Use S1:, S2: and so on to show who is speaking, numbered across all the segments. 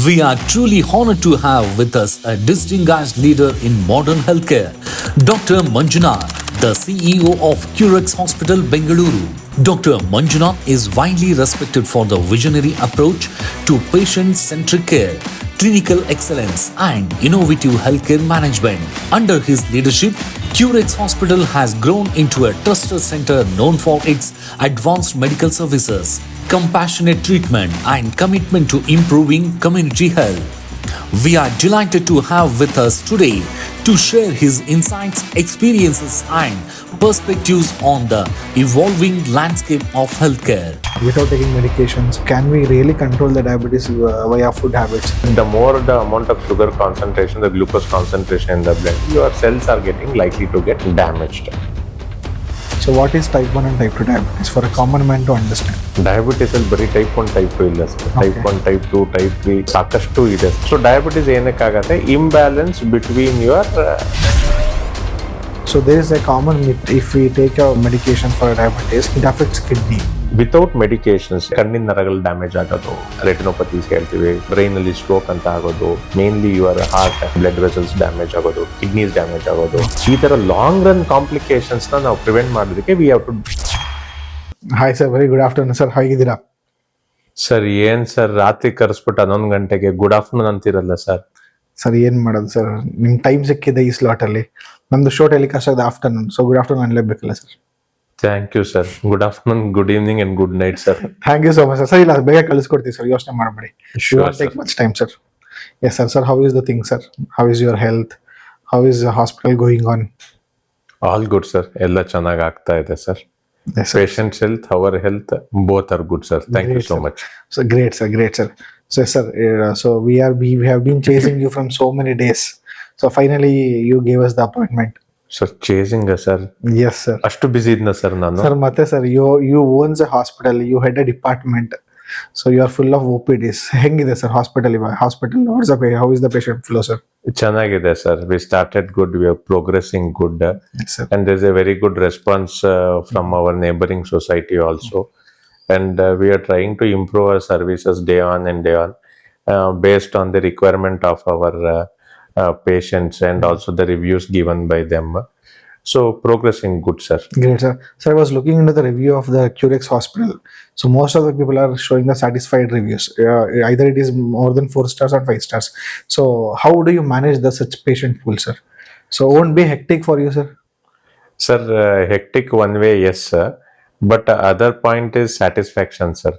S1: We are truly honored to have with us a distinguished leader in modern healthcare, Dr. Manjunath, the CEO of Curex Hospital, Bengaluru. Dr. Manjunath is widely respected for the visionary approach to patient-centric care, clinical excellence, and innovative healthcare management. Under his leadership, Curex Hospital has grown into a trusted center known for its advanced medical services, compassionate treatment, and commitment to improving community health. We are delighted to have with us today to share his insights, experiences, and perspectives on the evolving landscape of healthcare.
S2: Without taking medications, can we really control the diabetes via food habits?
S3: The more the amount of sugar concentration, the glucose concentration in the blood, your cells are likely to get damaged.
S2: So what is type 1 and type 2 diabetes for a common man to understand?
S3: Diabetes is very type 1, type 2 ಇಲ್ಲ sir. Type 1, type 2, type 3 ಸಾಕಷ್ಟು ಇದೆ. So diabetes ಏನಕ್ಕಾಗತ್ತೆ? Imbalance between your
S2: So there is a common myth, if we take a medication for diabetes, it affects kidney.
S3: Without medications ಕಣ್ಣಿನ ನರಗಳು damage ಆಗೋದು, ರೆಟಿನೋಪತೀಸ್ ಹೇಳ್ತೀವಿ, brain ಅಲ್ಲಿ stroke ಅಂತ ಆಗೋದು, mainly your heart blood vessels damage ಆಗೋದು, kidneys damage ಆಗೋದು, ಈ ತರ ಲಾಂಗ್ ರನ್ ಕಾಂಪ್ಲಿಕೇಶನ್ಸ್ ನಾವು ಪ್ರಿವೆಂಟ್ ಮಾಡೋದಕ್ಕೆ we have to.
S2: Hi sir, very good afternoon sir, ಹೇಗಿದ್ದೀರಾ?
S3: ಸರ್ ಏನ್ ಸರ್, ರಾತ್ರಿ ಕರೆಸ್ಬಿಟ್ಟು 11 ಗಂಟೆಗೆ ಗುಡ್ ಆಫ್ಟರ್ನೂನ್ ಅಂತಿರಲ್ಲ ಸರ್.
S2: ಸರ್ ಏನ್ ಮಾಡೋದು ಸರ್, ನಿಮ್ ಟೈಮ್ ಸಿಕ್ಕಿದೆ ಈ ಸ್ಲಾಟ್ ಅಲ್ಲಿ. ನಮ್ದು ಶೋ ಟೆಲಿಕಾಸ್ಟ್ ಆಗಿದೆ ಆಫ್ಟರ್ನೂನ್, ಸೊ ಗುಡ್ ಆಫ್ಟರ್ನೂನ್ ಅನ್ಲೇಬೇಕಲ್ಲ sir.
S3: Thank you sir. Good afternoon, good evening and good night sir.
S2: Thank you so much sir. Sir ಇಲ್ಲ ಬೇಗ ಕಳಿಸ್ಕೊಡ್ತೀವಿ ಸರ್, ಯೋಚನೆ ಮಾಡಬೇಡಿ. Take much time sir. Yes sir. Sir, how is the thing sir? How is your health? How is hospital going on?
S3: All good sir, ಎಲ್ಲ ಚೆನ್ನಾಗಿ ಆಗ್ತಾ ಇದೆ sir. Patients health, our health, both are good sir. Thank you so much.
S2: So great sir, great sir. So sir, so we have been chasing you from so many days. So finally you gave us the appointment.
S3: Sir chasing sir?
S2: Yes sir.
S3: ಅಷ್ಟು ಬಿಸಿ ಇದ್ನ sir ನಾನು?
S2: Sir, ಮತ್ತೆ sir, you owns a hospital, you head a department, so you are full of OPDs. ಹೆಂಗಿದೆ sir hospital? How is the patient flow sir?
S3: ಚೆನ್ನಾಗಿದೆ ಸರ್. We started good, we are progressing good, and there is a very good response from our neighbouring society also, and we are trying to improve our services day on and day on, based on the requirement of our patients and also the reviews given by them. So progressing good sir.
S2: Great sir. Sir, I was looking into the review of the Curex hospital. So most of the people are showing the satisfied reviews. Either it is more than 4 stars or 5 stars. So how do you manage the such patient pool sir? So won't be hectic for you sir?
S3: Sir, hectic one way, yes sir. But the other point is satisfaction, sir.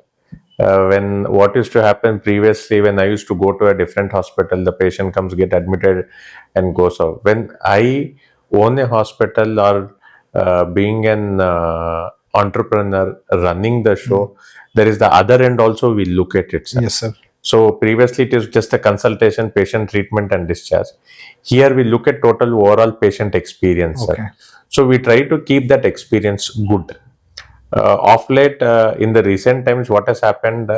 S3: When what used to happen previously, when I used to go to a different hospital, the patient comes, get admitted, and goes out. When I own a hospital or being an entrepreneur running the show, there is the other end also. We look at it, sir.
S2: Yes sir.
S3: So previously it is just a consultation, patient treatment, and discharge. Here we look at total overall patient experience,
S2: Okay.
S3: sir. So we try to keep that experience good. Of late, in the recent times, what has happened,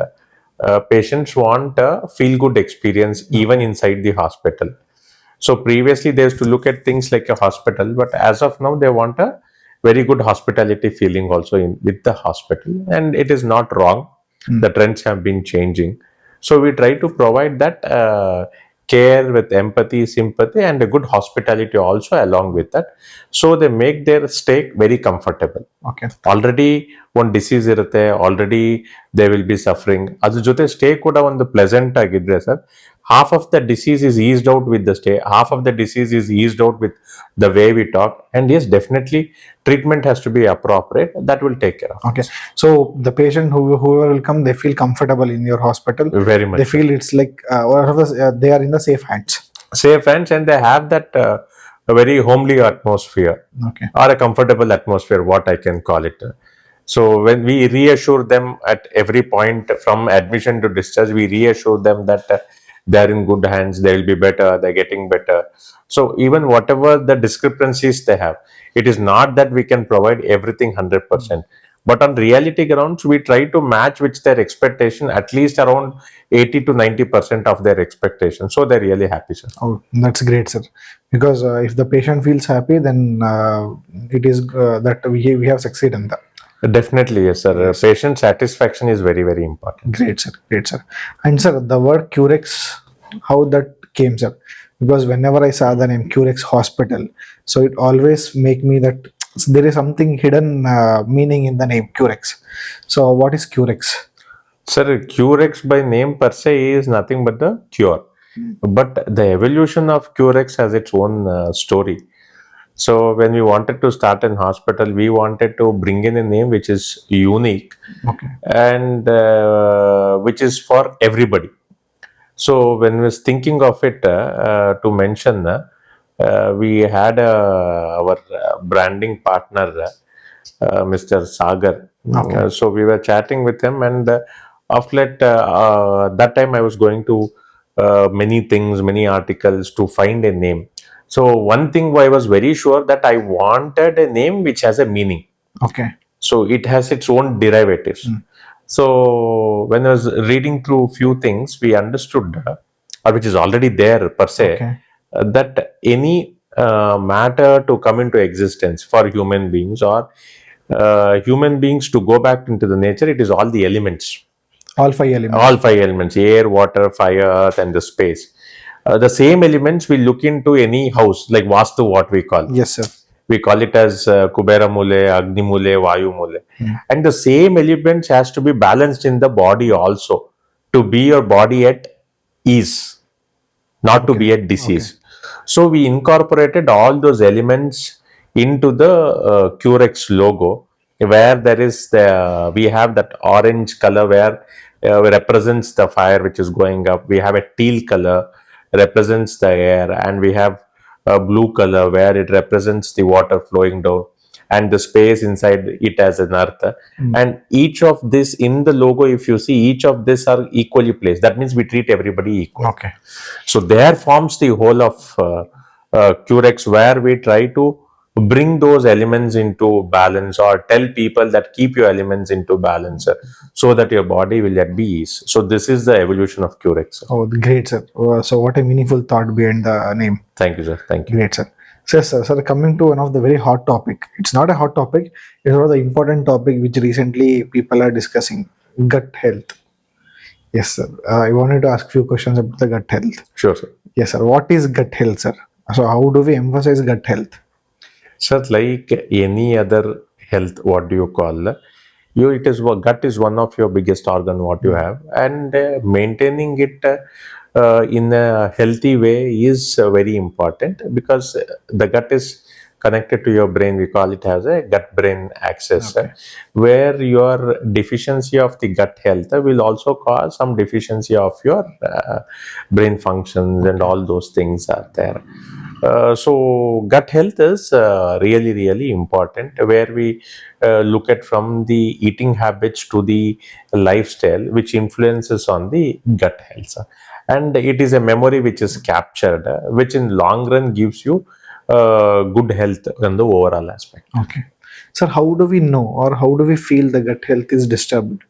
S3: patients want a feel-good experience even inside the hospital. So previously they used to look at things like a hospital, but as of now they want a very good hospitality feeling also with the hospital, and it is not wrong. The trends have been changing. So we try to provide that care with empathy, sympathy, and a good hospitality also along with that. So they make their stay very comfortable.
S2: Okay.
S3: Already one disease irutte, already they will be suffering. Adr jote stay kuda ಒಂದು pleasant ಆಗಿದ್ರೆ sir, half of the disease is eased out with the stay, half of the disease is eased out with the way we talk, and yes, definitely treatment has to be appropriate. That will take care of.
S2: Okay. So the patient whoever will come, they feel comfortable in your hospital.
S3: Very much.
S2: They feel it's like they are in the safe hands.
S3: Safe hands, and they have that a very homely atmosphere.
S2: Okay.
S3: Or a comfortable atmosphere, what I can call it. So when we reassure them at every point from admission to discharge, we reassure them that they are in good hands, they will be better, they're getting better. So even whatever the discrepancies they have, it is not that we can provide everything 100%. But on reality grounds, we try to match with their expectation, at least around 80 to 90% of their expectation. So they're really happy, sir.
S2: Oh, that's great, sir. Because if the patient feels happy, then it is that we have succeeded in that.
S3: Definitely, yes, sir.
S2: Yes.
S3: Patient satisfaction is very, very important.
S2: Great, sir. Great, sir. And sir, the word Curex, how that came, sir? Because whenever I saw the name Curex Hospital, so it always make me that there is something hidden meaning in the name Curex. So what is Curex?
S3: Sir, Curex by name per se is nothing but the cure. But the evolution of Curex has its own story. So when we wanted to start an hospital, we wanted to bring in a name which is unique
S2: Okay.
S3: and which is for everybody. So when I was thinking of it to mention, we had our branding partner, Mr. Sagar.
S2: Okay.
S3: So we were chatting with him, and of late, that time I was going to many things, many articles to find a name. So one thing I was very sure that I wanted a name which has a meaning.
S2: Okay.
S3: So it has its own derivatives. So when I was reading through few things, we understood, or which is already there per se,
S2: Okay.
S3: that any matter to come into existence for human beings or human beings to go back into the nature, it is all the elements,
S2: All five elements.
S3: all five elements: air, water, fire, earth, and the space. The same elements we look into any house, like Vastu, what we call.
S2: Yes, sir.
S3: We call it as Kubera Mule, Agni Mule, Vayu Mule. And the same elements has to be balanced in the body also to be your body at ease, not to be at disease. So we incorporated all those elements into the Curex logo, where there is the we have that orange color where represents the fire which is going up. We have a teal color represents the air, and we have a blue color where it represents the water flowing down, and the space inside it as an earth. And each of this in the logo, if you see, each of this are equally placed. That means we treat everybody equal.
S2: Okay.
S3: So there forms the whole of Curex, where we try to bring those elements into balance, or tell people that keep your elements into balance, so that your body will at ease. So this is the evolution of Curex.
S2: Oh, great, sir. So what a meaningful thought behind the name.
S3: Thank you, sir. Thank you.
S2: Great, sir. So, sir, coming to one of the very hot topic. It's not a hot topic. It's one of the important topic which recently people are discussing: gut health. Yes, sir. I wanted to ask few questions about the gut health.
S3: Sure, sir.
S2: Yes, sir. What is gut health, sir? So, how do we emphasize gut health?
S3: Sir, like any other health, what do you call? It is gut is one of your biggest organ what you have, and maintaining it in a healthy way is very important, because the gut is connected to your brain. We call it as a gut-brain axis, where your deficiency of the gut health will also cause some deficiency of your brain functions, and all those things are there. So gut health is really, really important, where we look at from the eating habits to the lifestyle, which influences on the gut health. And it is a memory which is captured, which in long run gives you good health in the overall aspect.
S2: Okay. Sir, how do we know, or how do we feel the gut health is disturbed?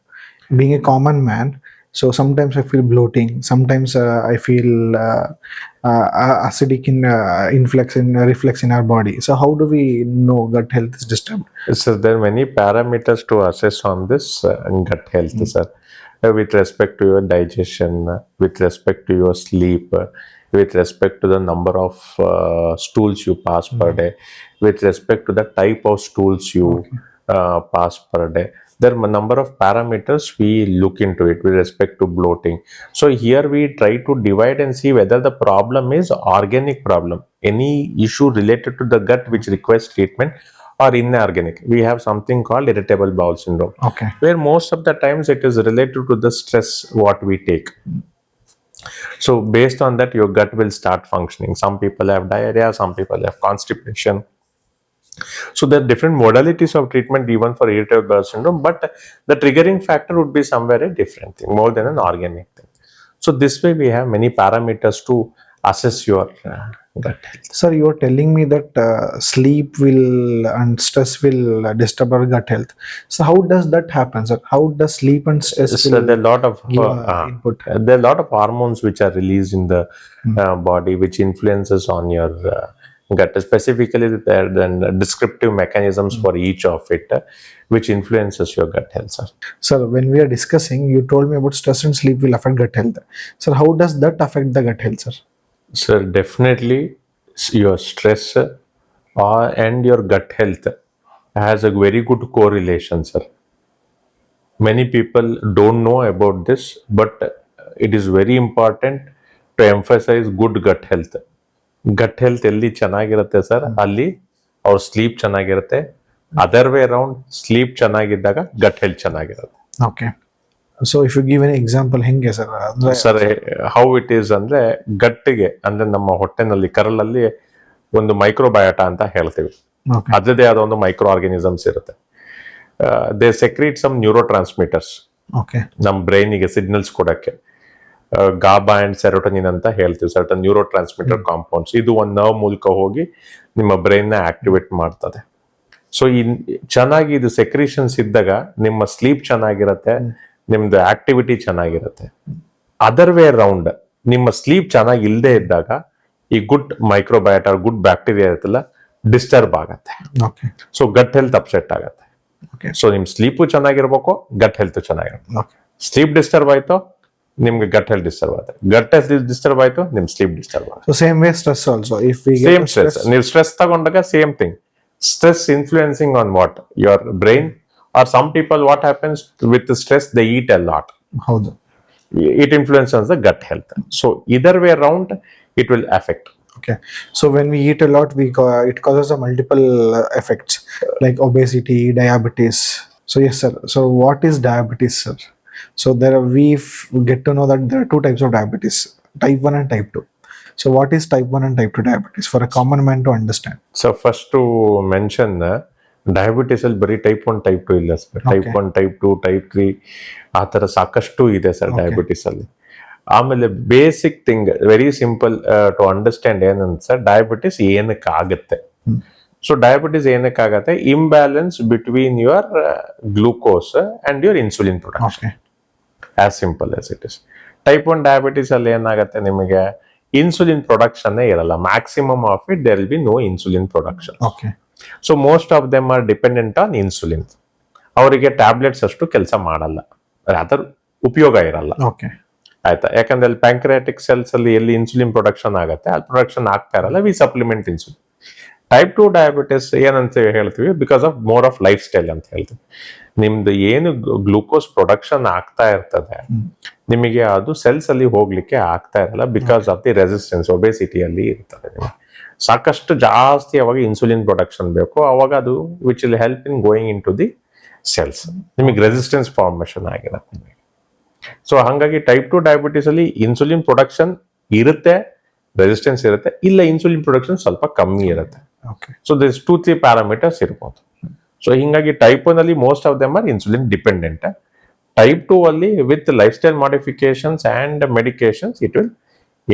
S2: Being a common man, so sometimes I feel bloating, sometimes I feel acidic in reflex in our body. So how do we know gut health is disturbed?
S3: So there are many parameters to assess on this gut health, sir. With respect to your digestion, with respect to your sleep, with respect to the number of stools you pass per day, with respect to the type of stools you pass per day. There are a number of parameters we look into it with respect to bloating. So here we try to divide and see whether the problem is organic problem, any issue related to the gut which requires treatment, or inorganic. We have something called irritable bowel syndrome,
S2: Okay.
S3: where most of the times it is related to the stress what we take. So based on that, your gut will start functioning. Some people have diarrhea, some people have constipation. So there are different modalities of treatment even for irritable bowel syndrome, but the triggering factor would be somewhere a different thing, more than an organic thing. So this way we have many parameters to assess your gut health.
S2: Sir, you are telling me that sleep will and stress will disturb our gut health. So how does that happen, sir? How does sleep and stress
S3: So
S2: will
S3: there are a lot of
S2: give input?
S3: there are a lot of hormones which are released in the body, which influences on your gut, specifically there then descriptive mechanisms for each of it, which influences your gut health, sir.
S2: Sir, when we are discussing, you told me about stress and sleep will affect gut health. Sir, how does that affect the gut health, sir?
S3: Sir, definitely your stress and your gut health has a very good correlation, sir. Many people don't know about this, but it is very important to emphasize good gut health. Gut health ಎಲ್ಲಿ ಚೆನ್ನಾಗಿರುತ್ತೆ sir, ಅಲ್ಲಿ ಅವ್ರ sleep ಚೆನ್ನಾಗಿರುತ್ತೆ. Other way around, sleep ಚೆನ್ನಾಗಿದ್ದಾಗ gut health ಚೆನ್ನಾಗಿರುತ್ತೆ.
S2: Okay. So if you give an example, ಹೆಂಗೆ sir?
S3: Sir, how it is ಅಂದ್ರೆ, ಗಟ್ಟಿಗೆ ಅಂದ್ರೆ ನಮ್ಮ ಹೊಟ್ಟೆನಲ್ಲಿ ಕರಳಲ್ಲಿ ಒಂದು ಮೈಕ್ರೋಬಯಾಟ ಅಂತ ಹೇಳ್ತೀವಿ.
S2: Okay.
S3: ಅದರದೇ ಆದ ಒಂದು ಮೈಕ್ರೋ ಆರ್ಗನಿಸಮ್ಸ್ ಇರುತ್ತೆ. They secrete some neurotransmitters
S2: Okay.
S3: ನಮ್ಮ ಬ್ರೈನಿಗೆ ಸಿಗ್ನಲ್ಸ್ ಕೊಡಕ್ಕೆ. ಗಾಬಾ ಅಂಡ್ ಸೆರೋಟನಿನ್ ಅಂತ ಹೇಳ್ತೀವಿ, ಸರ್ಟನ್ ನ್ಯೂರೋ ಟ್ರಾನ್ಸ್ಮಿಟರ್ ಕಾಂಪೌಂಡ್ಸ್. ಇದು ಒಂದು ನರ್ವ್ ಮೂಲಕ ಹೋಗಿ ನಿಮ್ಮ ಬ್ರೈನ್ ನ ಆಕ್ಟಿವೇಟ್ ಮಾಡ್ತದೆ. ಸೊ ಚೆನ್ನಾಗಿ ಇದು ಸೆಕ್ರೀಷನ್ಸ್ ಇದ್ದಾಗ ನಿಮ್ಮ ಸ್ಲೀಪ್ ಚೆನ್ನಾಗಿರುತ್ತೆ, ನಿಮ್ದು ಆಕ್ಟಿವಿಟಿ ಚೆನ್ನಾಗಿರುತ್ತೆ. ಅದರ್ ವೇ ರೌಂಡ್, ನಿಮ್ಮ ಸ್ಲೀಪ್ ಚೆನ್ನಾಗಿ ಇಲ್ಲದೆ ಇದ್ದಾಗ ಈ ಗುಡ್ ಮೈಕ್ರೋಬಯಾಟ, ಗುಡ್ ಬ್ಯಾಕ್ಟೀರಿಯಾ ಇರುತ್ತಲ್ಲ, ಡಿಸ್ಟರ್ಬ್ ಆಗತ್ತೆ.
S2: Okay.
S3: So gut health upset ಆಗತ್ತೆ.
S2: Okay.
S3: ಸೊ ನಿಮ್ ಸ್ಲೀಪು ಚೆನ್ನಾಗಿರ್ಬೇಕು, ಗಟ್ ಹೆಲ್ತ್ ಚೆನ್ನಾಗಿರುತ್ತೆ.
S2: Okay.
S3: ಸ್ಲೀಪ್ ಡಿಸ್ಟರ್ಬ್ ಆಯ್ತು, ನಿಮ್ಗೆ ಗಟ್ ಹೆಲ್ತ್ ಡಿಸ್ಟರ್ಬ್ ಆಗುತ್ತೆ. ಗಟ್ ಹೆಲ್ತ್ ಡಿಸ್ಟರ್ಬ್ ಆಯ್ತು, ನಿಮ್ ಸ್ಲೀಪ್ ಡಿಸ್ಟರ್ಬ್ ಆಗುತ್ತೆ.
S2: So same way stress also. If we
S3: same
S2: get
S3: stress, ನೀವು ಸ್ಟ್ರೆಸ್ ತಗೊಂಡಾಗ same thing. Stress influencing on what? Your brain. Are some people, what happens with stress, they eat a lot.
S2: ಹೌದು.
S3: It influences the gut health. So either way around, it will affect.
S2: Okay. So when we eat a lot, it causes a multiple effects like obesity, diabetes. So yes, sir. So what is diabetes, sir? So get to know that there are two types of diabetes, type 1 and type 2. So what is type 1 and type 2 diabetes for a common man to understand?
S3: So first to mention, diabetes ಅಲ್ಲಿ ಬರೀ type 1 type 2 ಇಲ್ಲ sir. Type 1 type 2 type 3 ಆ ತರ ಸಾಕಷ್ಟು ಇದೆ sir diabetes ಅಲ್ಲಿ. ಆಮೇಲೆ basic thing, very simple to understand ಏನಂತ ಸರ್, ಡಯಾಬಿಟಿಸ್ ಏನಕ್ಕೆ ಆಗುತ್ತೆ. ಸೊ ಡಯಾಬಿಟಿಸ್ ಏನಕ್ಕಾಗತ್ತೆ? Imbalance between your glucose and your insulin production. As simple as it is. Type 1 diabetes ಅಲ್ಲಿ ಏನಾಗುತ್ತೆ, ನಿಮಗೆ ಇನ್ಸುಲಿನ್ ಪ್ರೊಡಕ್ಷನ್ ಇರಲ್ಲ. Maximum of it there will be no insulin production.
S2: Okay.
S3: So most of them are dependent on insulin. ಅವರಿಗೆ tablets ಅಷ್ಟು ಕೆಲಸ ಮಾಡಲ್ಲ, ಅದರ ಉಪಯೋಗ ಇರಲ್ಲ.
S2: Okay.
S3: ಆಯ್ತಾ? ಯಾಕಂದ್ರೆ ಅಲ್ಲಿ ಪ್ಯಾಂಕ್ರಿಯಾಟಿಕ್ ಸೆಲ್ಸ್ ಅಲ್ಲಿ ಎಲ್ಲಿ ಇನ್ಸುಲಿನ್ ಪ್ರೊಡಕ್ಷನ್ ಆಗುತ್ತೆ, ಅಲ್ಲಿ ಪ್ರೊಡಕ್ಷನ್ ಆಗ್ತಾ ಇರಲ್ಲ. We supplement insulin. Type 2 diabetes ಏನಂತ ಹೇಳ್ತೀವಿ, because of more of lifestyle ಅಂತ ಹೇಳ್ತೀವಿ. ನಿಮ್ದು ಏನು ಗ್ಲೂಕೋಸ್ ಪ್ರೊಡಕ್ಷನ್ ಆಗ್ತಾ ಇರ್ತದೆ, ನಿಮಗೆ ಅದು ಸೆಲ್ಸ್ ಅಲ್ಲಿ ಹೋಗ್ಲಿಕ್ಕೆ ಆಗ್ತಾ ಇರಲ್ಲ, ಬಿಕಾಸ್ ಆಫ್ ದಿ ರೆಸಿಸ್ಟೆನ್ಸ್, ಒಬೆಸಿಟಿಯಲ್ಲಿ ಇರ್ತದೆ. ಸಾಕಷ್ಟು ಜಾಸ್ತಿ ಅವಾಗ ಇನ್ಸುಲಿನ್ ಪ್ರೊಡಕ್ಷನ್ ಬೇಕು, ಅವಾಗ ಅದು which will help in going into the cells. ನಿಮಗೆ ರೆಸಿಸ್ಟೆನ್ಸ್ ಫಾರ್ಮೇಶನ್ ಆಗಿರುತ್ತೆ. ಸೊ ಹಾಗಾಗಿ ಟೈಪ್ 2 ಡಯಾಬಿಟಿಸ್ ಅಲ್ಲಿ ಇನ್ಸುಲಿನ್ ಪ್ರೊಡಕ್ಷನ್ ಇರುತ್ತೆ, ರೆಸಿಸ್ಟೆನ್ಸ್ ಇರುತ್ತೆ, ಇಲ್ಲ ಇನ್ಸುಲಿನ್ ಪ್ರೊಡಕ್ಷನ್ ಸ್ವಲ್ಪ ಕಮ್ಮಿ ಇರುತ್ತೆ. ಸೊ ದಿಸ್ 2-3 ಪ್ಯಾರಾಮೀಟರ್ಸ್ ಇರ್ಬೋದು. ಸೊ ಹಿಂಗಾಗಿ ಟೈಪ್ 1 ಅಲ್ಲಿ most of them are insulin dependent. Type 2 ಅಲ್ಲಿ with life style modifications and medications it will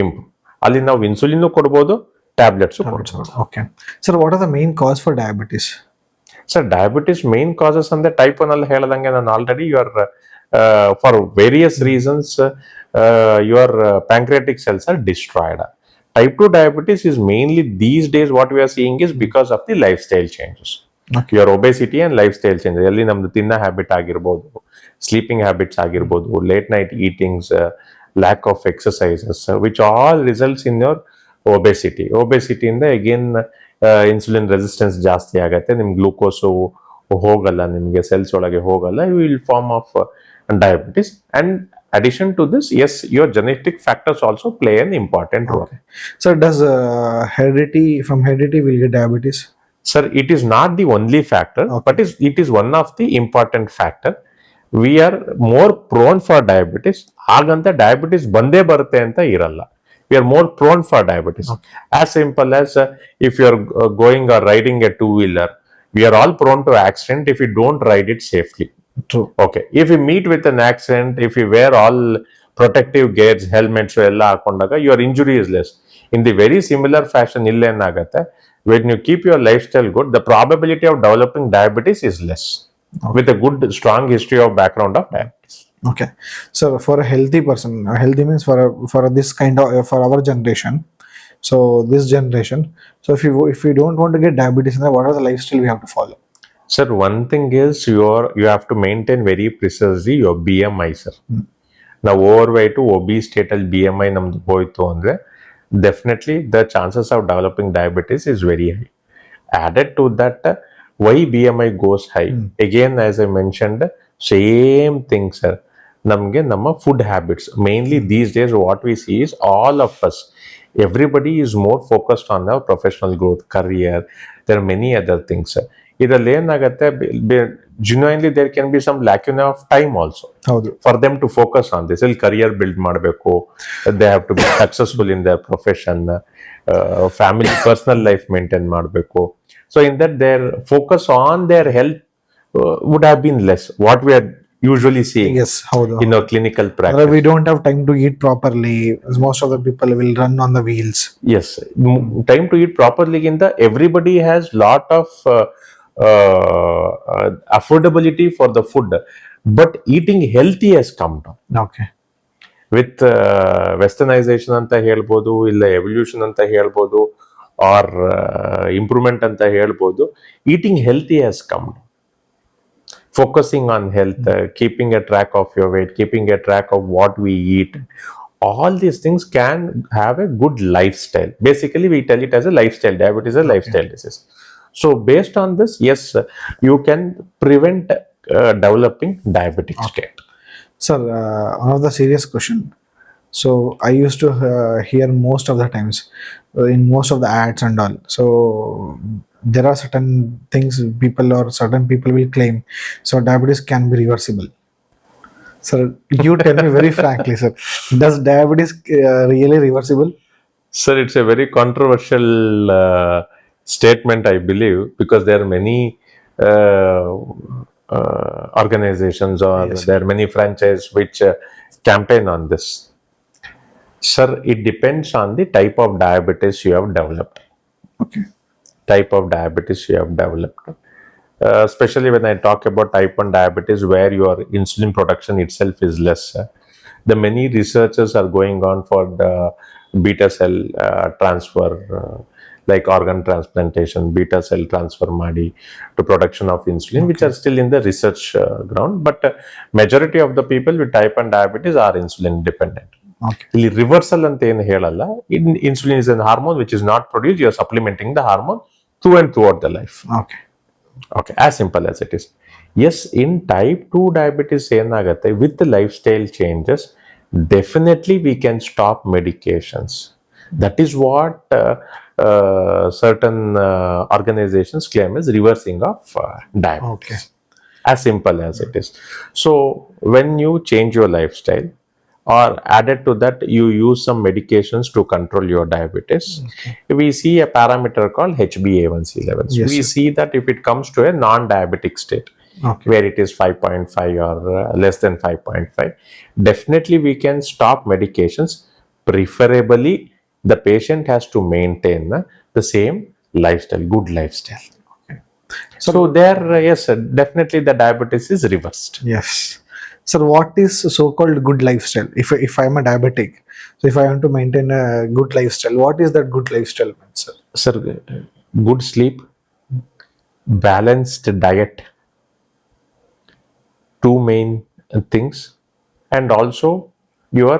S3: improve. ಅಲ್ಲಿ ನಾವು ಇನ್ಸುಲಿನ್ ಕೊಡ್ಬೋದು, ಟ್ಯಾಬ್ಲೆಟ್ಸ್ ಕೊಡ್ಬೋದು.
S2: Okay. Sir, what are the main cause for diabetes?
S3: Sir, diabetes main causes ಅಂದ್ರೆ type 1 ಅಲ್ಲಿ ಹೇಳ್ದಂಗೆ ನಾನು already your for various reasons your pancreatic cells R destroyed. Type 2 diabetes is mainly these days what we are seeing is because of the lifestyle changes.
S2: Okay.
S3: Your obesity and lifestyle changes. ಎಲ್ಲಿ ನಮ್ದು ತಿನ್ನೋ habit ಆಗಿರ್ಬೋದು, sleeping habits ಆಗಿರ್ಬೋದು, late night eatings, lack of exercises, which all results in your obesity. ಒಬೆಸಿಟಿಯಿಂದ again insulin resistance ಜಾಸ್ತಿ ಆಗುತ್ತೆ, ನಿಮ್ಗೆ glucose ಹೋಗಲ್ಲ, ನಿಮಗೆ ಸೆಲ್ಸ್ ಒಳಗೆ ಹೋಗಲ್ಲ, you will form of diabetes. And addition to this, yes, your genetic factors also play an important role.
S2: Okay. So does heredity will get diabetes?
S3: Sir, it is not the only factor,
S2: Okay.
S3: but it is one of the important factor. We are more prone for diabetes. Haganta diabetes bande barutte anta iralla. We are more prone for diabetes.
S2: Okay.
S3: As simple as if you are going or riding a two-wheeler, we are all prone to accident if you don't ride it safely.
S2: True.
S3: Okay, if you meet with an accident, if you wear all protective gears, helmets ಎಲ್ಲ ಹಾಕೊಂಡಾಗ your injury is less. In the very similar fashion, ಇಲ್ಲೇನಾಗತ್ತೆ, when you keep your lifestyle good, the probability of developing diabetes is less. Okay. With a good strong history of background of diabetes.
S2: Okay. So for a healthy person, healthy means for this kind of for our generation, So this generation. So if we don't want to get diabetes, then what are the lifestyle we have to follow?
S3: Sir, one thing is you have to maintain very precisely your BMI, sir. Now overweight to obese state ಅಲ್ಲಿ BMI ನಮ್ದು ಹೋಯ್ತು ಅಂದ್ರೆ definitely the chances of developing diabetes is very high. Added to that, why BMI goes high? Again, as I mentioned, same thing, sir. ನಮಗೆ ನಮ್ಮ food habits mainly these days what we see is all of us everybody is more focused on the professional growth career there are many other things. ಇದರಲ್ಲಿ ಏನಾಗುತ್ತೆ, genuinely there can be some lacuna of time also for them to focus on this. ಇಲ್ಲಿ career build ಮಾಡಬೇಕು, they have to be successful in their profession, family personal life maintain ಮಾಡಬೇಕು. So in that their focus on their health would have been less, what we are usually seeing in our clinical practice.
S2: We don't have time to eat properly. Most of the people will run on the wheels.
S3: Yes, time to eat properly in the everybody has lot of affordability for the food, but eating healthy has come down.
S2: Okay.
S3: With westernization anta helbodu, illa evolution anta helbodu, or improvement anta helbodu, eating healthy has come down. Focusing on health, keeping a track of your weight, keeping a track of what we eat, all these things can have a good lifestyle. Basically we tell it as a lifestyle. Diabetes is a lifestyle disease. So based on this, yes, you can prevent developing diabetic state.
S2: Sir, one of the serious question. So I used to hear most of the times in most of the ads and all. So there are certain things certain people will claim. So diabetes can be reversible. Sir, you tell me very frankly, sir, does diabetes really reversible?
S3: Sir, it's a very controversial statement, I believe, because there are many organizations or there are many franchises which campaign on this. Sir, it depends on the type of diabetes you have developed.
S2: Okay.
S3: Type of diabetes you have developed. Especially when I talk about type 1 diabetes where your insulin production itself is less. The many researches are going on for the beta cell transfer, like organ transplantation, beta cell transfer ಮಾಡಿ to production of insulin, which are still in the research ground. But majority of the people with type 1 diabetes are insulin dependent. ಇಲ್ಲಿ reversal ಅಂತ ಏನು ಹೇಳಲ್ಲ. Insulin is a hormone which is not produced. You are supplementing the hormone through and throughout the life. Okay, as simple as it is. Yes, in type 2 diabetes ಏನಾಗುತ್ತೆ, with the lifestyle changes, definitely we can stop medications. That is what certain organizations claim as reversing of diabetes.
S2: Okay.
S3: As simple as it is. So when you change your lifestyle, or added to that you use some medications to control your diabetes, we see a parameter called HbA1c levels. We see that if it comes to a non-diabetic state, where it is 5.5 or less than 5.5, definitely we can stop medications. Preferably the patient has to maintain the same lifestyle, good lifestyle. So there, yes, definitely the diabetes is reversed.
S2: Yes. Sir, what is so-called good lifestyle? If I'm a diabetic, so if I want to maintain a good lifestyle, what is that good lifestyle, sir?
S3: Sir, good sleep, balanced diet, two main things, and also your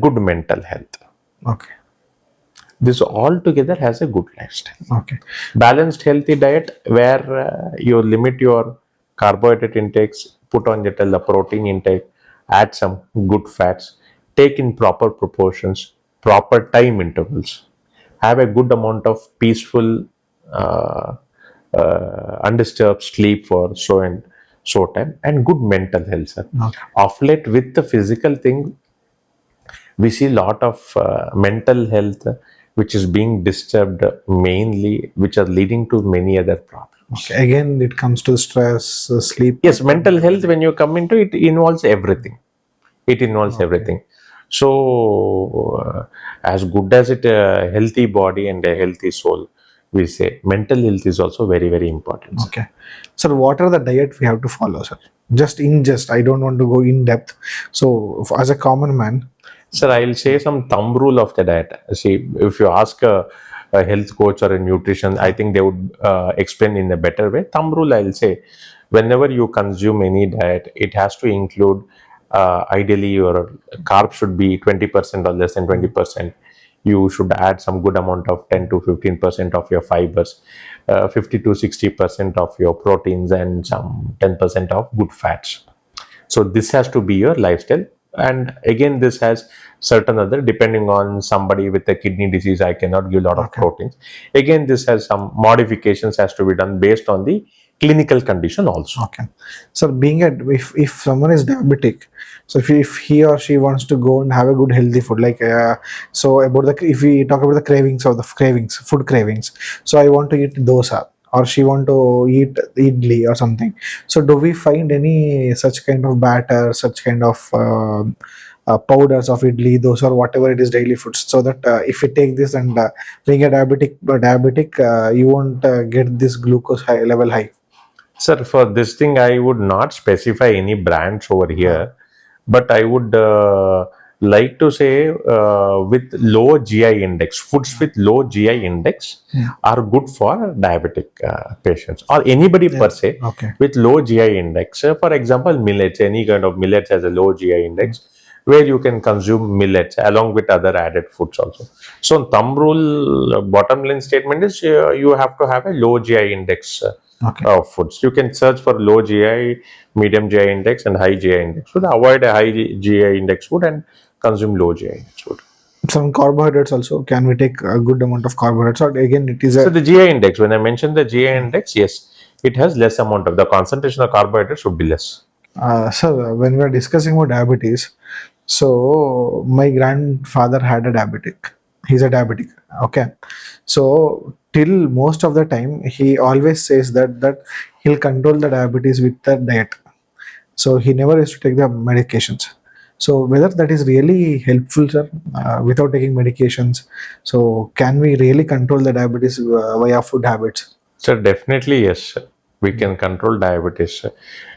S3: good mental health.
S2: Okay.
S3: This all together has a good lifestyle.
S2: Okay.
S3: Balanced healthy diet where you limit your carbohydrate intakes, put on the protein intake, add some good fats, take in proper proportions, proper time intervals, have a good amount of peaceful undisturbed sleep for so time, and good mental health, sir. Of late with the physical thing, we see lot of mental health which is being disturbed mainly, which are leading to many other problems.
S2: Okay. Again, it comes to stress, sleep.
S3: Yes, mental health, when you come into it, involves everything. It involves everything. So, as good as it a healthy body and a healthy soul, we say mental health is also very, very important.
S2: Okay. Sir, what are the diet we have to follow, sir? I don't want to go in depth. So, as a common man,
S3: Sir, I'll say some thumb rule of the diet. See, if you ask a health coach or a nutrition, I think they would explain in a better way. Thumb rule, I'll say, whenever you consume any diet, it has to include, ideally, your carb should be 20% or less than 20%. You should add some good amount of 10 to 15% of your fibers, 50 to 60% of your proteins, and some 10% of good fats. So this has to be your lifestyle. And again, this has certain other, depending on somebody with a kidney disease, I cannot give a lot of proteins. Again, this has some modifications has to be done based on the clinical condition also.
S2: Okay. So being a, if someone is diabetic, so if he or she wants to go and have a good healthy food, like so about the, if we talk about the cravings or the cravings, food cravings, so I want to eat dosa, or she want to eat idli or something. So do we find any such kind of batter, such kind of powders of idli, dosa, or whatever it is, daily foods, so that if you take this and being a diabetic, you won't get this glucose level high.
S3: Sir, for this thing, I would not specify any brands over here, but I would like to say with low GI index, foods with low GI index are good for diabetic patients or anybody per se with low GI index. For example, millets, any kind of millets has a low GI index, where you can consume millets along with other added foods also. So, thumb rule, bottom line statement is you have to have a low GI index of foods. You can search for low GI, medium GI index, and high GI index food. Avoid a high GI index food and consume low GI index food.
S2: Some carbohydrates also, can we take a good amount of carbohydrates, or again it is a...
S3: So the GI index, when I mentioned the GI index, yes, it has less amount of, the concentration of carbohydrates would be less.
S2: Sir, when we are discussing about diabetes, so my grandfather had a diabetic. He's a diabetic. Okay. So till most of the time, he always says that he'll control the diabetes with the diet. So he never used to take the medications. So whether that is really helpful, sir, without taking medications. So can we really control the diabetes via food habits?
S3: Sir, definitely yes. We can control diabetes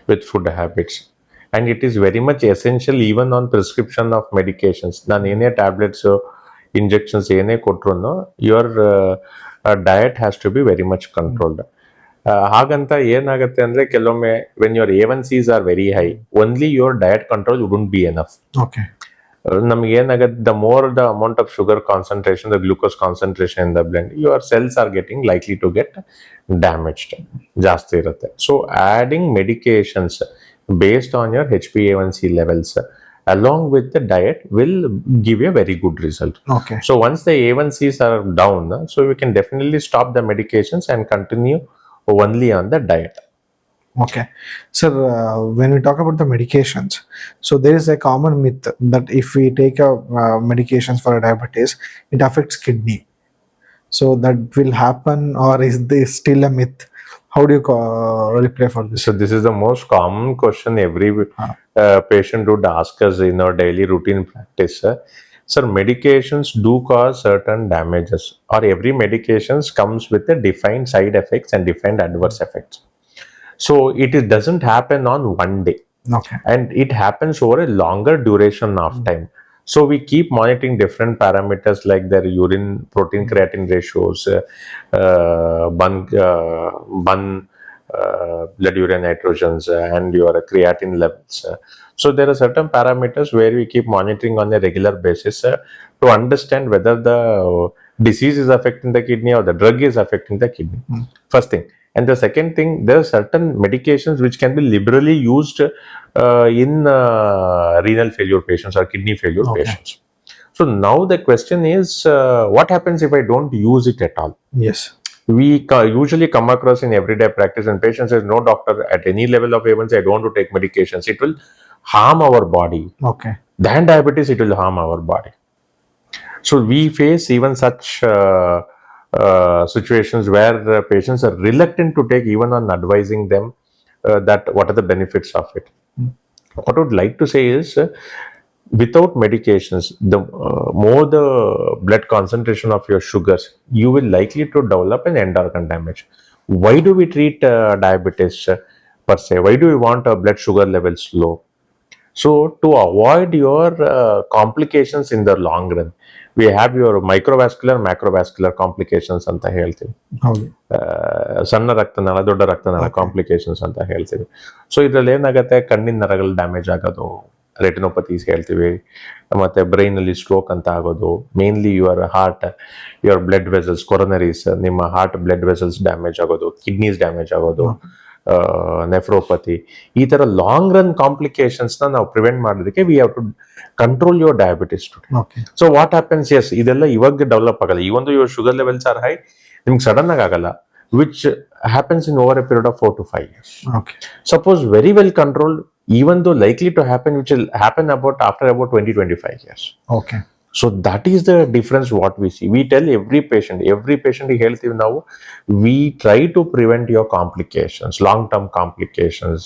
S3: with food habits. And it is very much essential even on prescription of medications. Nan ene tablets, injections, ene kotruno, your diet has to be very much controlled. ಹಾಗಂತ ಏನಾಗುತ್ತೆ ಅಂದ್ರೆ ಕೆಲವೊಮ್ಮೆ when your A1Cs are very high, only your diet control wouldn't be enough.
S2: Okay.
S3: ನಮ್ಗೆ ಏನಾಗುತ್ತೆ, the more the amount of sugar concentration, the glucose concentration in the blend, your cells are getting likely to get damaged. ಜಾಸ್ತಿ ಇರುತ್ತೆ. So adding medications based on your HbA1c levels along with the diet will give you a very good result.
S2: Okay.
S3: So once the A1Cs are down, so we can definitely stop the medications and continue only on the diet.
S2: Okay. Sir, when we talk about the medications, so there is a common myth that if we take medications for diabetes, it affects kidney. So that will happen, or is this still a myth? How do you reply for this?
S3: So this is the most common question every patient would ask us in our daily routine practice. Sir, medications do cause certain damages, or every medications comes with a defined side effects and defined adverse effects. So it doesn't happen on one day.
S2: Okay.
S3: And it happens over a longer duration of time. So we keep monitoring different parameters like their urine protein creatinine ratios, blood urea nitrogens, and your creatinine levels. So there are certain parameters where we keep monitoring on a regular basis to understand whether the disease is affecting the kidney or the drug is affecting the kidney. First thing. And the second thing, there are certain medications which can be liberally used in renal failure patients or kidney failure patients. So now the question is, what happens if I don't use it at all?
S2: Yes.
S3: We usually come across in everyday practice, and patient says, no doctor, at any level of A1C, I don't want to take medications. It will harm our body.
S2: Okay.
S3: Than diabetes, it will harm our body. So we face even such situations where patients are reluctant to take, even on advising them that what are the benefits of it. What I would like to say is, without medications, the more the blood concentration of your sugars, you will likely to develop an end organ damage. Why do we treat diabetes per se? Why do we want blood sugar levels low? So to avoid your complications in the long run, we have your microvascular macrovascular complications ಅಂತ ಹೇಳ್ತೀವಿ.
S2: ಹೌದು.
S3: ಸಣ್ಣ ರಕ್ತನಾಳ ದೊಡ್ಡ ರಕ್ತನಾಳ complications ಅಂತ ಹೇಳ್ತೀವಿ. So ಇದ್ರಲ್ಲಿ ಏನಾಗುತ್ತೆ, ಕಣ್ಣಿನ ನರಗಳು ಡ್ಯಾಮೇಜ್ ಆಗೋದು, ರೆಟಿನೋಪತೀಸ್ ಹೇಳ್ತೀವಿ, ಮತ್ತೆ ಬ್ರೈನ್ ಅಲ್ಲಿ ಸ್ಟ್ರೋಕ್ ಅಂತ ಆಗೋದು, mainly your heart, your blood vessels, coronaries, ನಿಮ್ಮ ಹಾರ್ಟ್ ಬ್ಲಡ್ ವೆಸಲ್ಸ್ ಡ್ಯಾಮೇಜ್ ಆಗೋದು, ಕಿಡ್ನೀಸ್ ಡ್ಯಾಮೇಜ್ ಆಗೋದು, ನೆಫ್ರೋಪತಿ, ಈ ತರ ಲಾಂಗ್ ರನ್ ಕಾಂಪ್ಲಿಕೇಶನ್ಸ್ ನ ನಾವು ಪ್ರಿವೆಂಟ್ ಮಾಡೋದಕ್ಕೆ we have to control your diabetes. So what happens, yes ಇದೆಲ್ಲ ಇವಾಗ ಡೆವಲಪ್ ಆಗಲ್ಲ. ಈ ಒಂದು your sugar levels are high, ನಿಮ್ಗೆ ಸಡನ್ ಆಗಿ ಆಗಲ್ಲ, which happens in over a period of 4 to 5 years. Suppose very well controlled, even though likely to happen, which will happen after about 20-25 years. So that is the difference what we see. We tell every patient health now, we try to prevent your complications, long-term complications,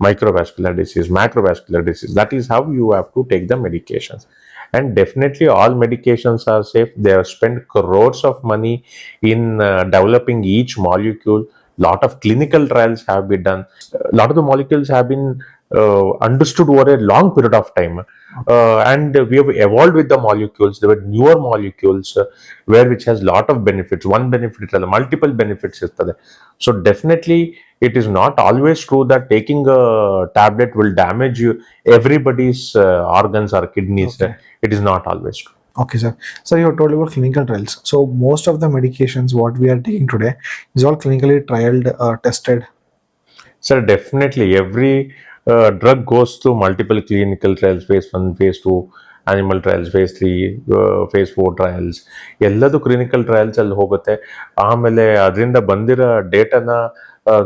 S3: microvascular disease, macrovascular disease. That is how you have to take the medications. And definitely all medications are safe. They have spent crores of money in developing each molecule. Lot of clinical trials have been done. Lot of the molecules have been understood over a long period of time, and we have evolved with the molecules. There were newer molecules which has lot of benefits. One benefit is multiple benefits. So definitely it is not always true that taking a tablet will damage you everybody's organs or kidneys. It is not always true.
S2: Okay, sir. So you have told about clinical trials. So most of the medications what we are taking today is all clinically trialed, tested.
S3: Sir, definitely every drug goes through multiple clinical trials, phase 1, phase 2, animal trials, phase 3, phase 4 trials. ಎಲ್ಲದು clinical trials ಅಲ್ಲಿ ಹೋಗುತ್ತೆ. ಆಮೇಲೆ ಅದರಿಂದ ಬಂದಿರೋ ಡೇಟಾನ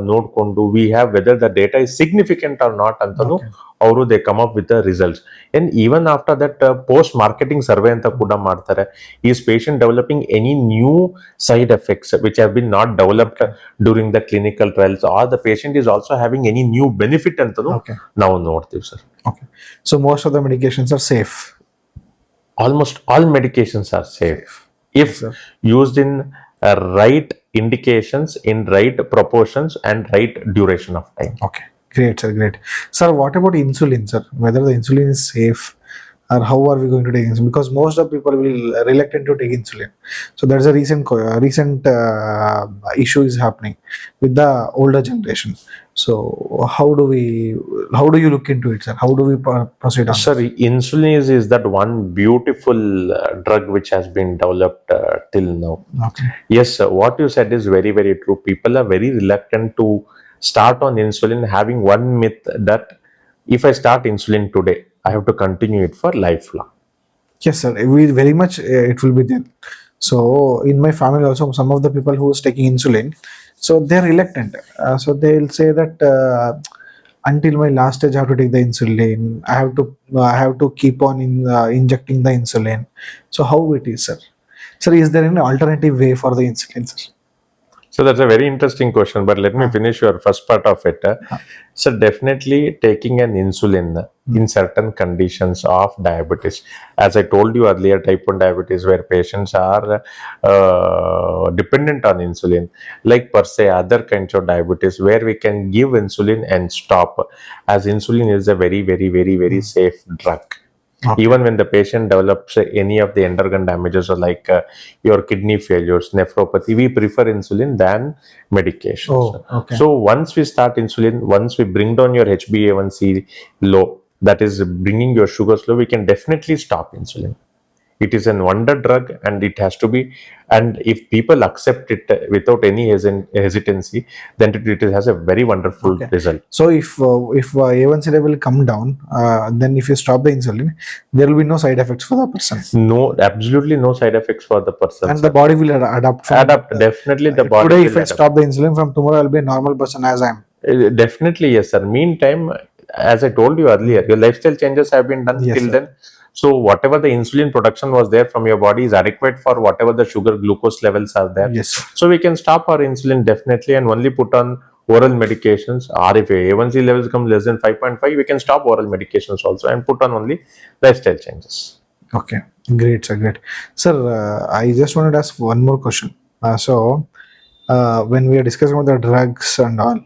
S3: ನೋಡ್ಕೊಂಡು we have whether the data is significant or not ಅಂತಾನು ಅವರು they come up with the results. And even after that post marketing survey ಅಂತ ಕೂಡ ಮಾಡ್ತಾರೆ. Is patient developing any new side effects which have been not developed during the clinical trials, or the patient is also having any new benefit ಅಂತಾನು ನಾವು ನೋಡ್ತೀವಿ sir.
S2: So most of the medications are safe.
S3: Almost all medications are safe if used in right indications, in right proportions and right duration of time.
S2: Okay, great sir, great. Sir, what about insulin, sir? Whether the insulin is safe or how are we going to take insulin? Because most of people will reluctant to take insulin. So there's a recent issue is happening with the older generation. So how do you look into it, sir? How do we proceed on?
S3: Sir, insulin is that one beautiful drug which has been developed till now. Yes, sir, what you said is very, very true. People are very reluctant to start on insulin, having one myth that if I start insulin today, I have to continue it for lifelong.
S2: Yes, sir. We very much it will be there. So in my family also, some of the people who is taking insulin, so they're reluctant. So they'll say that until my last stage, I have to take the insulin. I have to keep on injecting the insulin. So how it is, sir? Sir, is there any alternative way for the insulin, sir?
S3: So that's a very interesting question, but let me finish your first part of it. So definitely taking an insulin in certain conditions of diabetes. As I told you earlier, type 1 diabetes where patients are dependent on insulin, like per se other kinds of diabetes where we can give insulin and stop, as insulin is a very, very, very, very safe drug. Even when the patient develops any of the end organ damages or like your kidney failures, nephropathy, we prefer insulin than medications. So once we start insulin, once we bring down your HbA1c low, that is bringing your sugars low, we can definitely stop insulin. It is a wonder drug and it has to be, and if people accept it without any hesitancy, then it has a very wonderful result.
S2: So if A1C level come down, then if you stop the insulin, there will be no side effects for the person.
S3: No, absolutely no side effects for the person.
S2: And the body will adapt.
S3: Definitely the body.
S2: Today, if I stop the insulin, from tomorrow I'll be a normal person as I am.
S3: Definitely yes, sir. Meantime, as I told you earlier, your lifestyle changes have been done till then. So whatever the insulin production was there from your body is adequate for whatever the sugar glucose levels are there.
S2: Yes.
S3: So we can stop our insulin definitely and only put on oral medications, or if A1C levels come less than 5.5, we can stop oral medications also and put on only lifestyle changes.
S2: Okay, great sir, great. Sir, I just wanted to ask one more question. When we are discussing about the drugs and all,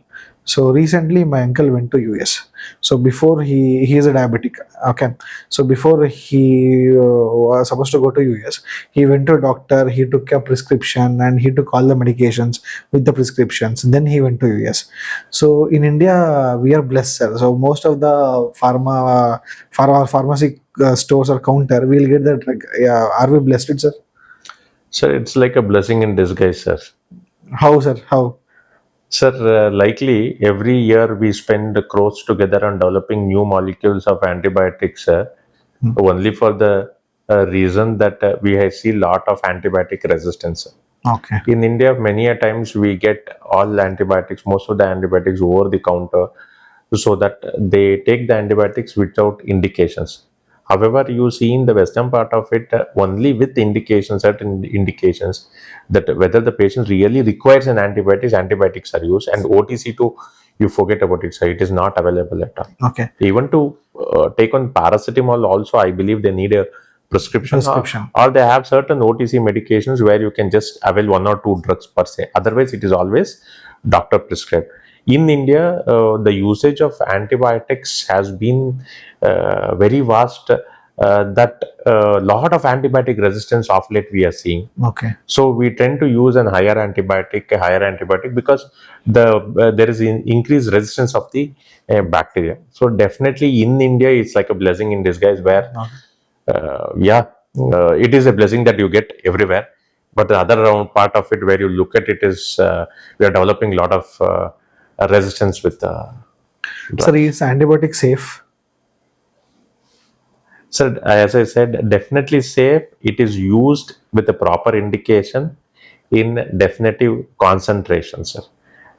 S2: so recently my uncle went to US. So before he is a diabetic. Okay. So before he was supposed to go to US, he went to a doctor. He took a prescription and he took all the medications with the prescriptions. Then he went to US. So in India, we are blessed, sir. So most of the pharmacy stores or counter, we'll get the drug. Yeah, are we blessed, sir?
S3: So it's like a blessing in disguise, sir.
S2: How, sir? How?
S3: Sir, likely every year we spend crores together on developing new molecules of antibiotics, only for the reason that we see lot of antibiotic resistance.
S2: Okay.
S3: In India, many a times we get all antibiotics, most of the antibiotics over the counter, so that they take the antibiotics without indications. However, you see in the western part of it, only with indications, certain indications, that whether the patient really requires an antibiotics are used, and OTC too, you forget about it, so it is not available at all.
S2: Okay.
S3: Even to take on paracetamol also, I believe they need a prescription,
S2: Prescription.
S3: or they have certain OTC medications where you can just avail one or two drugs per se. Otherwise, it is always doctor prescribed. In India, the usage of antibiotics has been very vast. That lot of antibiotic resistance of late we are seeing.
S2: Okay.
S3: So we tend to use a higher antibiotic because there is increased resistance of the bacteria. So definitely in India, it's like a blessing in disguise where it is a blessing that you get everywhere. But the other round part of it, where you look at it, is we are developing a lot of resistance with
S2: Sir, is antibiotic safe?
S3: So as I said, definitely safe. It is used with the proper indication in definitive concentrations, sir,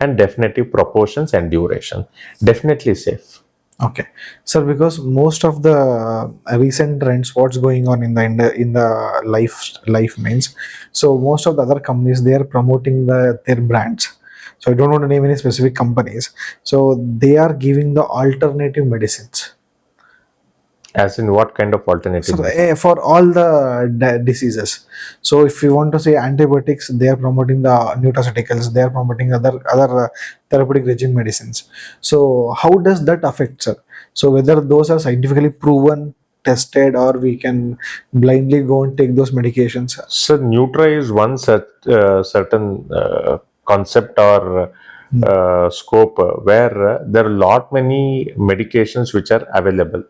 S3: and definitive proportions and duration. Definitely safe.
S2: Okay, sir, because most of the recent trends, what's going on in the life means, so most of the other companies, they are promoting their brands. So I don't want to name any specific companies. So they are giving the alternative medicines.
S3: As in what kind of alternative?
S2: So for all the diseases. So if you want to say antibiotics, they are promoting the nutraceuticals. They are promoting other therapeutic regime medicines. So how does that affect, sir? So whether those are scientifically proven, tested, or we can blindly go and take those medications.
S3: So Nutra is one certain concept or scope where there are lot many medications which are available.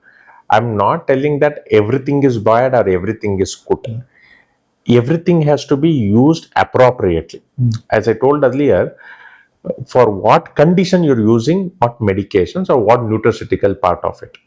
S3: I'm not telling that everything is bad or everything is good. Everything has to be used appropriately. As I told earlier, for what condition you're using what medications or what nutraceutical part of it.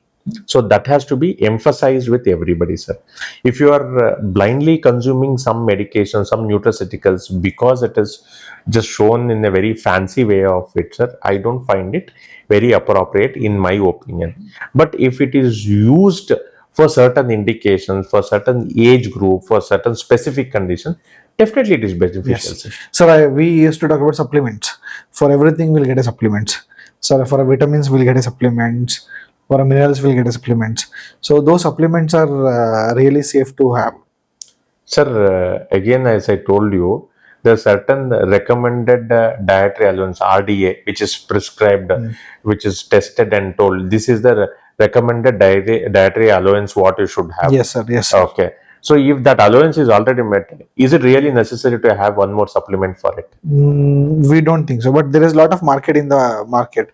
S3: So that has to be emphasized with everybody, sir. If you are blindly consuming some medication, some nutraceuticals because it is just shown in a very fancy way of it, sir, I don't find it very appropriate in my opinion. But if it is used for certain indications, for certain age group, for certain specific condition, definitely it is beneficial.
S2: Yes. Sir, we used to talk about supplements. For everything, we'll get a supplements. So for vitamins, we'll get a supplements. For minerals, we'll get a supplements. So those supplements are really safe to have.
S3: Sir, again, as I told you, there are certain recommended dietary allowance (RDA) which is prescribed, which is tested and told this is the recommended dietary allowance what you should have.
S2: Yes, sir. Yes, sir.
S3: Okay. So if that allowance is already met, is it really necessary to have one more supplement for it?
S2: We don't think so, but there is a lot of market in the market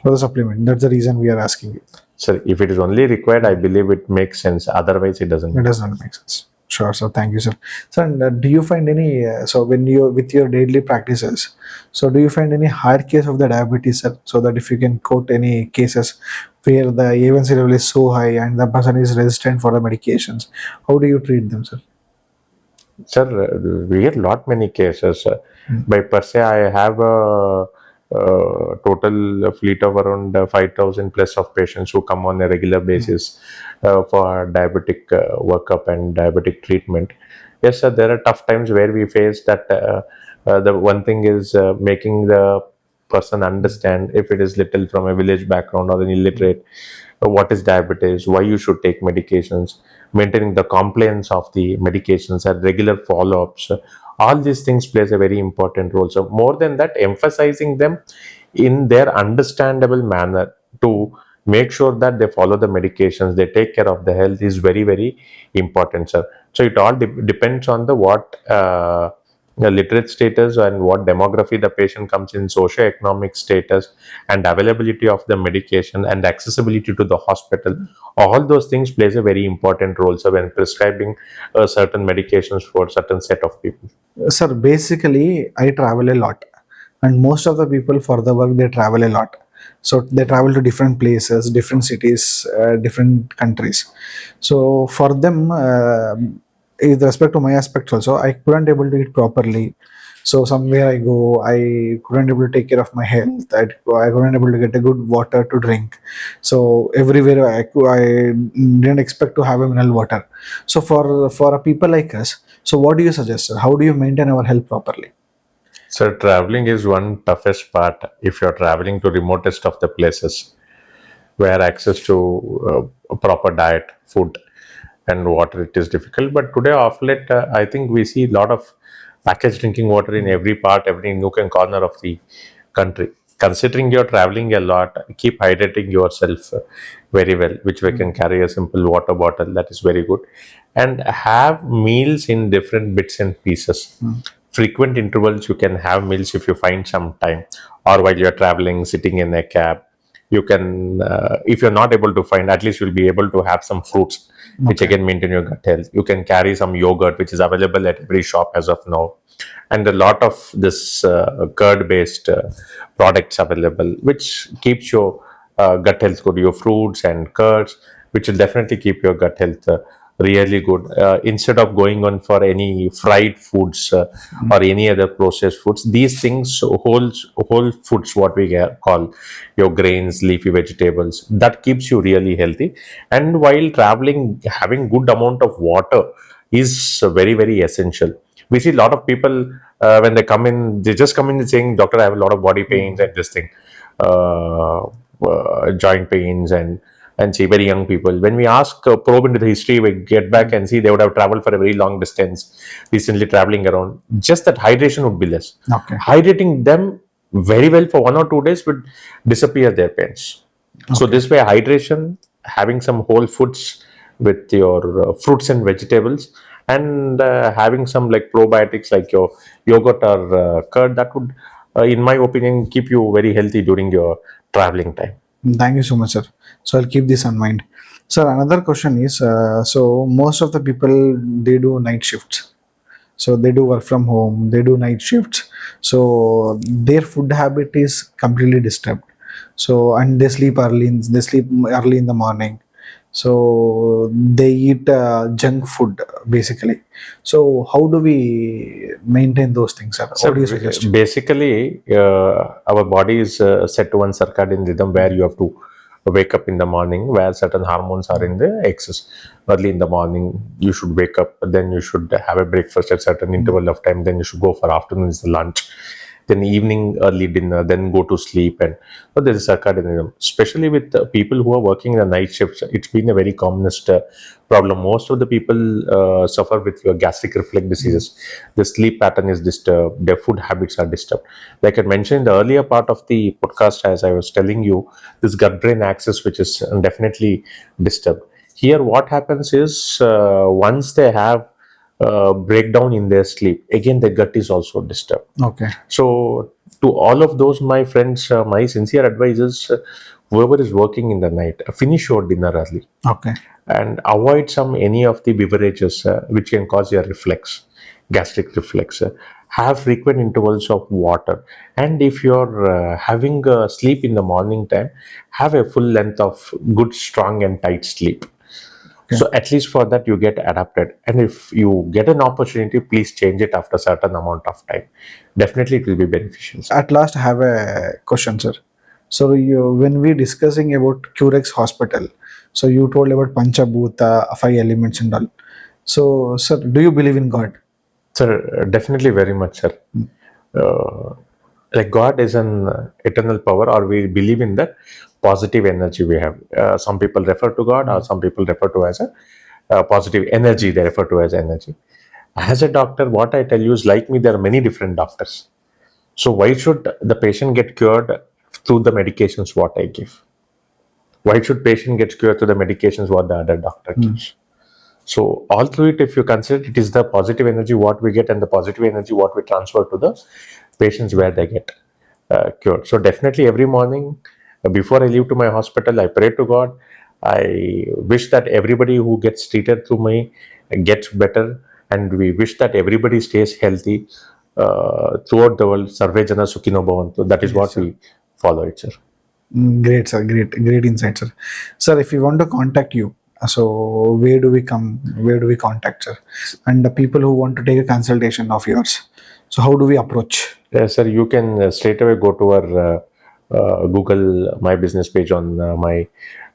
S2: for the supplement. That's the reason we are asking you.
S3: Sir, if it is only required, I believe it makes sense. Otherwise, it doesn't.
S2: It does not make sense. Sure, sir. Thank you, sir. Sir, and, do you find any, so when you, with your daily practices, so do you find any hard case of the diabetes, sir? So that if you can quote any cases where the A1C level is so high and the person is resistant for the medications, how do you treat them, sir?
S3: Sir, we get lot many cases. By per se, I have a total fleet of around 5,000 plus of patients who come on a regular basis for diabetic workup and diabetic treatment. Yes, sir, there are tough times where we face that. The one thing is making the person understand, if it is little from a village background or an illiterate, what is diabetes, why you should take medications, maintaining the compliance of the medications and regular follow-ups. All these things plays a very important role. So more than that, emphasizing them in their understandable manner, to make sure that they follow the medications, they take care of the health is very, very important, sir. So it all depends on the what the literate status and what demography the patient comes in, socio-economic status, and availability of the medication and accessibility to the hospital. All those things plays a very important role, sir, when prescribing certain medications for certain set of people.
S2: Sir, basically, I travel a lot, and most of the people for the work they travel a lot. So they travel to different places, different cities, different countries. So for them, with respect to my aspects also, I couldn't able to eat properly. So somewhere I go, I couldn't able to take care of my health. I couldn't able to get a good water to drink. So everywhere I didn't expect to have a mineral water. So for a people like us, so what do you suggest, sir? How do you maintain our health properly?
S3: So traveling is one toughest part if you're traveling to remotest of the places where access to a proper diet, food, and water it is difficult. But today, off late, I think we see a lot of packaged drinking water in every part, every nook and corner of the country. Considering you're traveling a lot, keep hydrating yourself very well, which we can carry a simple water bottle. That is very good, and have meals in different bits and pieces. Frequent intervals you can have meals if you find some time, or while you're traveling, sitting in a cab. You can, if you're not able to find, at least you'll be able to have some fruits, which again maintain your gut health. You can carry some yogurt, which is available at every shop as of now, and a lot of this curd-based products available, which keeps your gut health good. Your fruits and curds, which will definitely keep your gut health really good. Instead of going on for any fried foods or any other processed foods, these things, whole foods, what we call your grains, leafy vegetables, that keeps you really healthy. And while traveling, having good amount of water is very, very essential. We see a lot of people when they come in, they just come in saying, "Doctor, I have a lot of body pains and this thing, joint pains and see very young people." When we ask, probe into the history, we get back and see they would have traveled for a very long distance, recently traveling around. Just that hydration would be less.
S2: Okay.
S3: Hydrating them very well for 1 or 2 days would disappear their pains. So this way, hydration, having some whole foods with your fruits and vegetables, and having some like probiotics like your yogurt or curd, that would, in my opinion, keep you very healthy during your traveling time.
S2: Thank you so much, sir. So I'll keep this in mind. Sir, another question is, so most of the people they do night shifts. So they do work from home, they do night shifts. So their food habit is completely disturbed. So and they sleep early in the morning. So they eat junk food basically. So how do we maintain those things, sir?
S3: So
S2: What do you suggest?
S3: basically, our body is set to one circadian rhythm where you have to wake up in the morning, where certain hormones are in the excess. Early in the morning, you should wake up, then you should have a breakfast at certain interval of time, then you should go for afternoon's lunch, then evening early dinner, then go to sleep. And so there is circadian rhythm. Especially with people who are working in the night shifts, it's been a very commonest problem. Most of the people suffer with your gastric reflux diseases. The sleep pattern is disturbed, their food habits are disturbed. Like I mentioned in the earlier part of the podcast, as I was telling you, this gut-brain axis, which is definitely disturbed. Here, what happens is once they have breakdown in their sleep, again the gut is also disturbed.
S2: Okay.
S3: So to all of those, my friends, my sincere advice is, whoever is working in the night, finish your dinner early
S2: Okay.
S3: and avoid any of the beverages which can cause your reflex, gastric reflex. Have frequent intervals of water, and if you're having sleep in the morning time, have a full length of good, strong and tight sleep. So at least for that you get adapted, and if you get an opportunity, please change it after a certain amount of time. Definitely it will be beneficial.
S2: At last, I have a question, sir. So when we discussing about Curex Hospital, so you told about Panchabhuta, 5 elements and all. So, sir, do you believe in God?
S3: Sir, definitely very much, sir. Like God is an eternal power, or we believe in that positive energy we have. Some people refer to God, or some people refer to as a positive energy. They refer to as energy. As a doctor, what I tell you is, like me, there are many different doctors. So why should the patient get cured through the medications what I give? Why should patient get cured through the medications what the other doctor gives? So all through it, if you consider, it is the positive energy what we get and the positive energy what we transfer to the patients where they get cured. So definitely every morning before I leave to my hospital, I pray to God. I wish that everybody who gets treated through me gets better, and we wish that everybody stays healthy throughout the world. Sarve jana sukhino bhavantu. That is
S2: Yes,
S3: what
S2: sir.
S3: we follow it, sir.
S2: Great, sir. Great insight, sir. Sir, if we want to contact you, so where do we come? Where do we contact, sir? And the people who want to take a consultation of yours, so how do we approach?
S3: Yes, sir. You can straight away go to our Google My Business page on my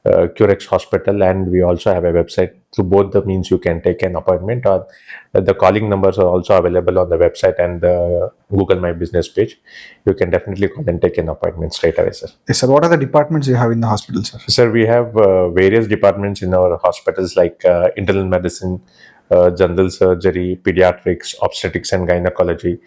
S3: Curex Hospital, and we also have a website. Through both the means, you can take an appointment, or the calling numbers are also available on the website and the Google My Business page. You can definitely call and take an appointment straight away, sir.
S2: Yes, sir. What are the departments you have in the hospital, sir?
S3: Sir, we have various departments in our hospitals like internal medicine, general surgery, pediatrics, obstetrics and gynecology,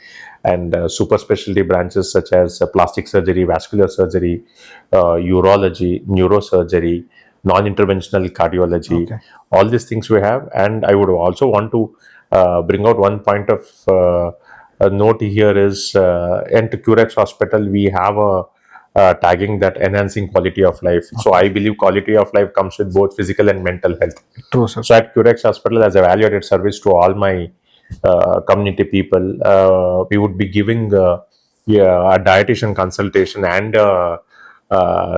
S3: and super specialty branches such as plastic surgery, vascular surgery, urology, neurosurgery, non-interventional cardiology.
S2: Okay.
S3: All these things we have, and I would also want to bring out one point of a note here is at Curex Hospital we have a tagging that enhancing quality of life. So I believe quality of life comes with both physical and mental health.
S2: True, sir.
S3: So at Curex Hospital, as a value-added service to all my community people, we would be giving a dietitian consultation and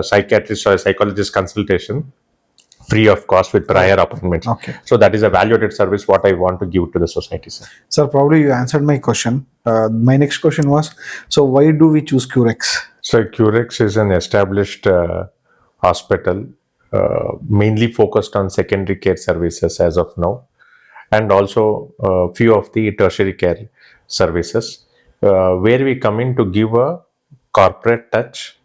S3: psychiatrist or psychologist consultation free of cost with prior appointments.
S2: Okay.
S3: So that is a value-added service what I want to give to the society, sir.
S2: Sir, probably you answered my question. My next question was, so why do we choose Curex?
S3: So Curex is an established hospital, mainly focused on secondary care services as of now, and also few of the tertiary care services, where we come in to give a corporate touch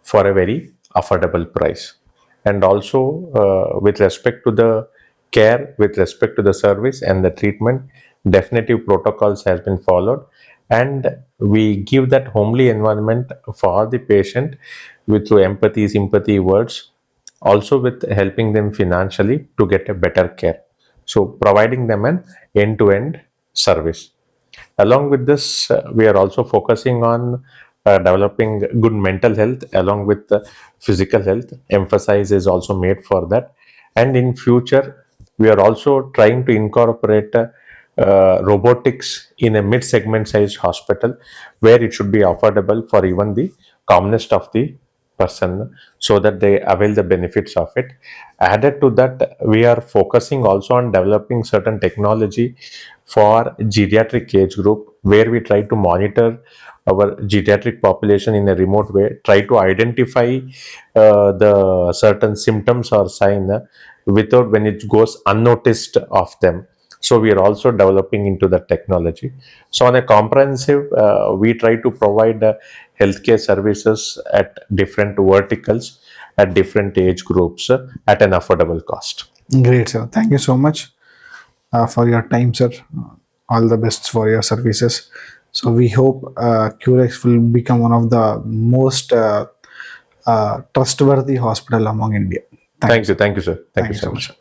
S3: for a very affordable price. And also with respect to the care, with respect to the service and the treatment, definitive protocols has been followed, and we give that homely environment for the patient with through empathy, sympathy words, also with helping them financially to get a better care. So providing them an end-to-end service. Along with this, we are also focusing on developing good mental health along with the physical health. Emphasis is also made for that. And in future, we are also trying to incorporate robotics in a mid-segment sized hospital where it should be affordable for even the commonest of the person, so that they avail the benefits of it. Added to that, we are focusing also on developing certain technology for geriatric age group, where we try to monitor our geriatric population in a remote way, try to identify the certain symptoms or sign without when it goes unnoticed of them. So we are also developing into the technology. So on a comprehensive, we try to provide healthcare services at different verticals, at different age groups, at an affordable cost.
S2: Great, sir. Thank you so much for your time, sir. All the best for your services. So we hope Curex will become one of the most trustworthy hospital among India.
S3: Thank you, sir. Thank you
S2: Thank you
S3: so
S2: so
S3: much.
S2: much.